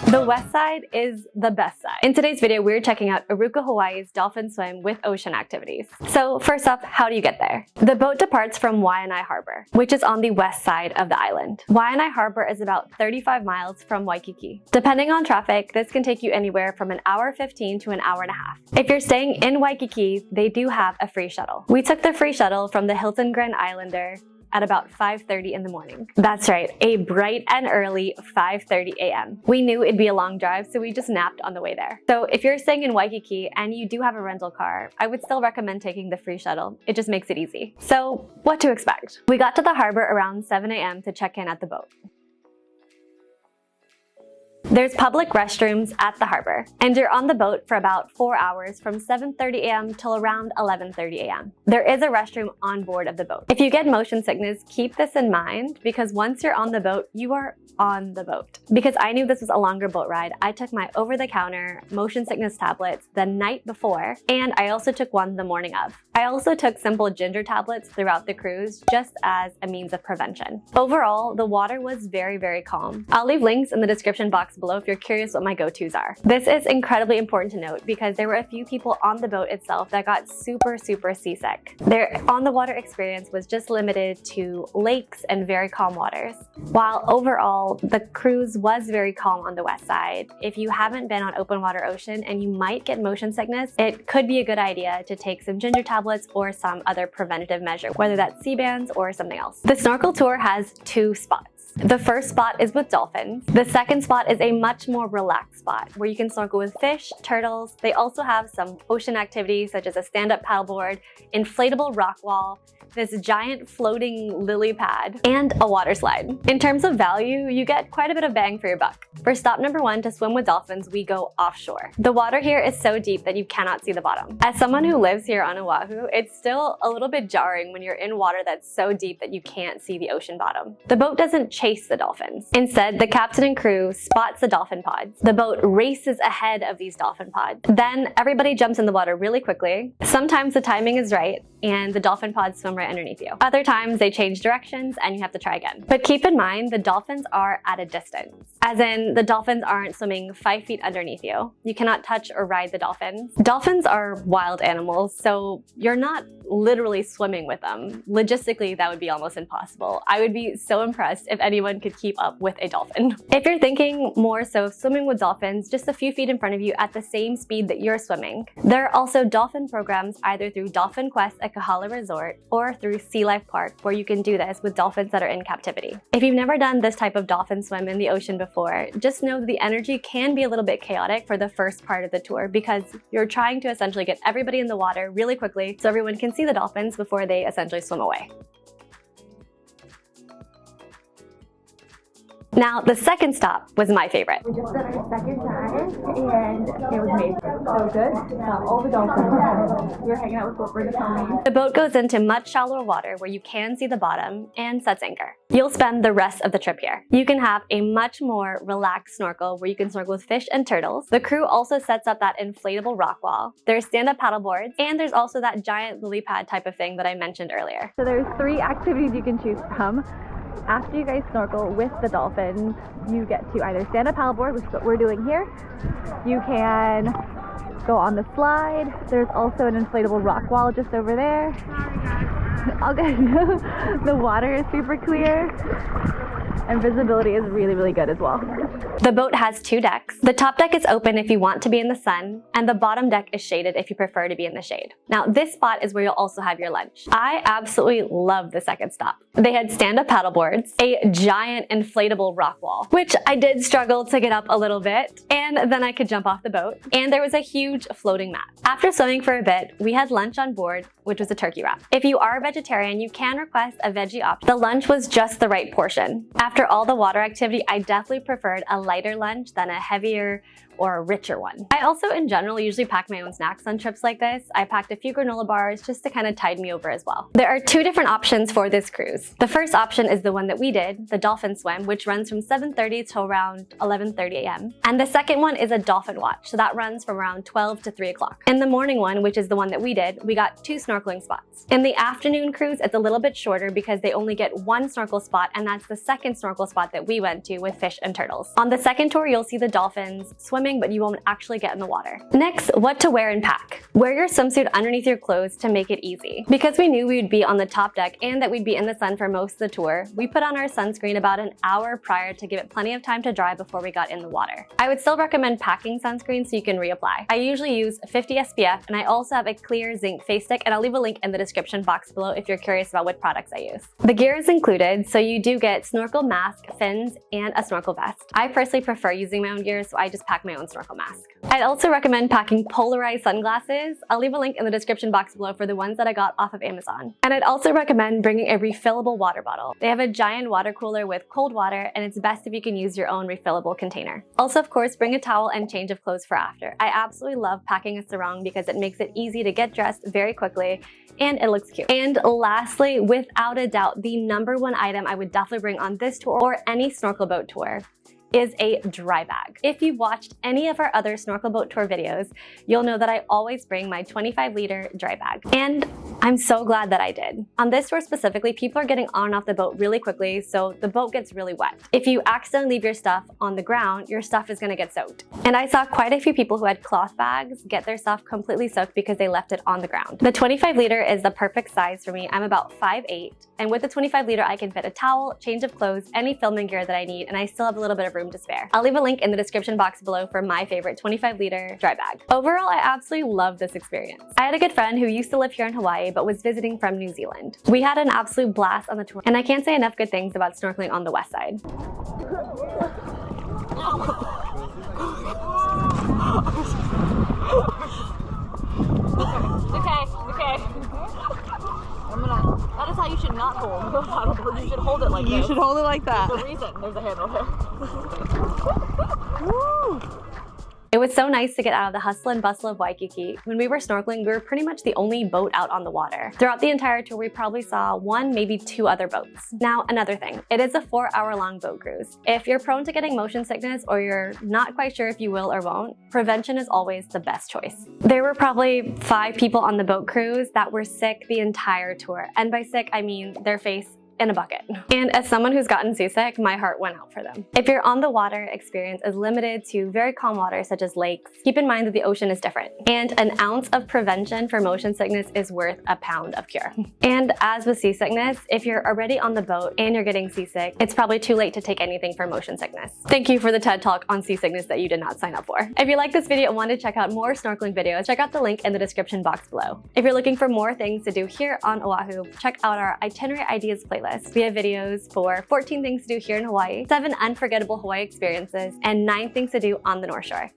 The west side is the best side. In today's video, we're checking out Iruka Hawaii's dolphin swim with ocean activities. So first up, how do you get there? The boat departs from Waianae Harbor, which is on the west side of the island. Waianae Harbor is about 35 miles from Waikiki. Depending on traffic, this can take you anywhere from an hour 15 to an hour and a half. If you're staying in Waikiki, they do have a free shuttle. We took the free shuttle from the Hilton Grand Islander at about 5:30 in the morning. That's right, a bright and early 5:30 a.m. We knew it'd be a long drive, so we just napped on the way there. So if you're staying in Waikiki and you do have a rental car, I would still recommend taking the free shuttle. It just makes it easy. So what to expect? We got to the harbor around 7 a.m. to check in at the boat. There's public restrooms at the harbor, and you're on the boat for about 4 hours from 7:30 a.m. till around 11:30 a.m. There is a restroom on board of the boat. If you get motion sickness, keep this in mind because once you're on the boat, you are on the boat. Because I knew this was a longer boat ride, I took my over-the-counter motion sickness tablets the night before, and I also took one the morning of. I also took simple ginger tablets throughout the cruise just as a means of prevention. Overall, the water was very, very calm. I'll leave links in the description box below if you're curious what my go-tos are. This is incredibly important to note because there were a few people on the boat itself that got super seasick. Their on-the-water experience was just limited to lakes and very calm waters. While overall, the cruise was very calm on the west side, if you haven't been on open water ocean and you might get motion sickness, it could be a good idea to take some ginger tablets or some other preventative measure, whether that's sea bands or something else. The snorkel tour has 2 spots. The first spot is with dolphins. The second spot is a much more relaxed spot where you can snorkel with fish, turtles. They also have some ocean activities such as a stand-up paddleboard, inflatable rock wall, this giant floating lily pad, and a water slide. In terms of value, you get quite a bit of bang for your buck. For stop number 1 to swim with dolphins, we go offshore. The water here is so deep that you cannot see the bottom. As someone who lives here on Oahu, it's still a little bit jarring when you're in water that's so deep that you can't see the ocean bottom. The boat doesn't chase the dolphins. Instead, the captain and crew spots the dolphin pods. The boat races ahead of these dolphin pods. Then everybody jumps in the water really quickly. Sometimes the timing is right and the dolphin pods swim right underneath you. Other times they change directions and you have to try again. But keep in mind, the dolphins are at a distance. As in, the dolphins aren't swimming 5 feet underneath you. You cannot touch or ride the dolphins. Dolphins are wild animals, so you're not literally swimming with them. Logistically, that would be almost impossible. I would be so impressed if anyone could keep up with a dolphin. If you're thinking more so swimming with dolphins just a few feet in front of you at the same speed that you're swimming, there are also dolphin programs either through Dolphin Quest at Kahala Resort or through Sea Life Park where you can do this with dolphins that are in captivity. If you've never done this type of dolphin swim in the ocean before, just know that the energy can be a little bit chaotic for the first part of the tour because you're trying to essentially get everybody in the water really quickly so everyone can see the dolphins before they essentially swim away. Now, the second stop was my favorite. We just did our second dive and it was amazing. So good. All the dolphins. We were hanging out with Wilbur the filming. The boat goes into much shallower water where you can see the bottom and sets anchor. You'll spend the rest of the trip here. You can have a much more relaxed snorkel where you can snorkel with fish and turtles. The crew also sets up that inflatable rock wall. There's stand-up paddle boards, and there's also that giant lily pad type of thing that I mentioned earlier. So there's 3 activities you can choose from. After you guys snorkel with the dolphins, you get to either stand up paddleboard, which is what we're doing here. You can go on the slide. There's also an inflatable rock wall just over there. All good. The water is super clear and visibility is really good as well. The boat has 2 decks. The top deck is open if you want to be in the sun, and the bottom deck is shaded if you prefer to be in the shade. Now, this spot is where you'll also have your lunch. I absolutely love the second stop. They had stand-up paddle boards, a giant inflatable rock wall, which I did struggle to get up a little bit, and then I could jump off the boat, and there was a huge floating mat. After swimming for a bit, we had lunch on board, which was a turkey wrap. If you are a vegetarian, you can request a veggie option. The lunch was just the right portion. After all the water activity, I definitely preferred a lighter lunch than a heavier or a richer one. I also in general usually pack my own snacks on trips like this. I packed a few granola bars just to kind of tide me over as well. There are two different options for this cruise. The first option is the one that we did, the dolphin swim, which runs from 7:30 till around 11:30 a.m. And the second one is a dolphin watch, so that runs from around 12 to 3 o'clock. In the morning one, which is the one that we did, we got 2 snorkeling spots. In the afternoon cruise, it's a little bit shorter because they only get 1 snorkel spot, and that's the second snorkel spot that we went to with fish and turtles. On the second tour, you'll see the dolphins swimming, but you won't actually get in the water. Next, what to wear and pack. Wear your swimsuit underneath your clothes to make it easy. Because we knew we would be on the top deck and that we'd be in the sun for most of the tour, we put on our sunscreen about an hour prior to give it plenty of time to dry before we got in the water. I would still recommend packing sunscreen so you can reapply. I usually use 50 SPF, and I also have a clear zinc face stick, and I'll leave a link in the description box below if you're curious about what products I use. The gear is included, so you do get snorkel mask, fins, and a snorkel vest. I personally prefer using my own gear, so I just pack my own snorkel mask. I'd also recommend packing polarized sunglasses. I'll leave a link in the description box below for the ones that I got off of Amazon. And I'd also recommend bringing a refillable water bottle. They have a giant water cooler with cold water, and it's best if you can use your own refillable container. Also, of course, bring a towel and change of clothes for after. I absolutely love packing a sarong because it makes it easy to get dressed very quickly, and it looks cute. And lastly, without a doubt, the #1 item I would definitely bring on this tour or any snorkel boat tour is a dry bag. If you've watched any of our other snorkel boat tour videos, you'll know that I always bring my 25-liter dry bag. And I'm so glad that I did. On this tour specifically, people are getting on and off the boat really quickly, so the boat gets really wet. If you accidentally leave your stuff on the ground, your stuff is gonna get soaked. And I saw quite a few people who had cloth bags get their stuff completely soaked because they left it on the ground. The 25-liter is the perfect size for me. I'm about 5'8", and with the 25-liter, I can fit a towel, change of clothes, any filming gear that I need, and I still have a little bit of room to spare. I'll leave a link in the description box below for my favorite 25-liter dry bag. Overall, I absolutely love this experience. I had a good friend who used to live here in Hawaii but was visiting from New Zealand. We had an absolute blast on the tour, and I can't say enough good things about snorkeling on the west side. Okay. That is how you should not hold the paddleboard. You should hold it like this. You should hold it like that. There's a reason. There's a handle there. Woo! It was so nice to get out of the hustle and bustle of Waikiki. When we were snorkeling, we were pretty much the only boat out on the water. Throughout the entire tour, we probably saw 1, maybe 2 other boats. Now, another thing, it is a 4-hour-long boat cruise. If you're prone to getting motion sickness or you're not quite sure if you will or won't, prevention is always the best choice. There were probably 5 people on the boat cruise that were sick the entire tour. And by sick, I mean their face in a bucket. And as someone who's gotten seasick, my heart went out for them. If your on the water experience is limited to very calm water such as lakes, keep in mind that the ocean is different. And an ounce of prevention for motion sickness is worth a pound of cure. And as with seasickness, if you're already on the boat and you're getting seasick, it's probably too late to take anything for motion sickness. Thank you for the TED Talk on seasickness that you did not sign up for. If you like this video and want to check out more snorkeling videos, check out the link in the description box below. If you're looking for more things to do here on Oahu, check out our itinerary ideas playlist. We have videos for 14 things to do here in Hawaii, 7 unforgettable Hawaii experiences, and 9 things to do on the North Shore.